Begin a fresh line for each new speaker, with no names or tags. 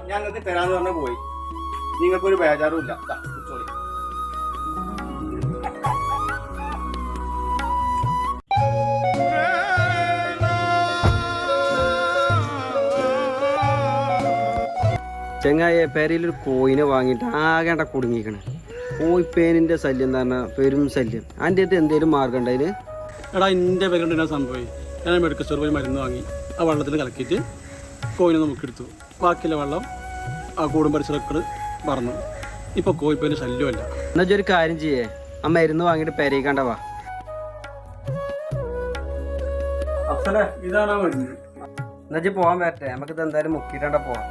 ഞങ്ങൾക്ക് തരാന്ന് പറഞ്ഞ പോയി. നിങ്ങൾക്കൊരു ബേജാറും ഇല്ല.
ചെങ്ങായ പേരയിലൊരു കോയിനെ വാങ്ങിയിട്ട് ആകേണ്ട കുടുങ്ങിക്കണേ. കോയിപ്പേനിൻ്റെ ശല്യം എന്ന് പറഞ്ഞാൽ പെരും ശല്യം. അതിൻ്റെ അടുത്ത് എന്തെങ്കിലും മാർഗം ഉണ്ടായിന്?
എടാ എൻ്റെ പേരുണ്ട് സംഭവം. ഞാൻ മെഡിക്കൽ സ്റ്റോർ പോയി മരുന്ന് വാങ്ങി ആ വെള്ളത്തിൽ കലക്കിയിട്ട് കോയിനെ നമുക്കെടുത്തു. ബാക്കിയുള്ള വെള്ളം ആ കൂടും പരിസരക്കൾ പറഞ്ഞു. ഇപ്പോൾ കോയിപ്പേന് ശല്യമല്ല.
എന്നുവെച്ചാൽ ഒരു കാര്യം ചെയ്യേ, ആ മരുന്ന് വാങ്ങിയിട്ട് പെരയിക്കാണ്ടവാ.
ഇതാണ് മരുന്ന്.
എന്നുവെച്ചാൽ പോകാൻ പറ്റേ, നമുക്കിത് എന്തായാലും മുക്കിയിട്ടാണ്ട പോവാം.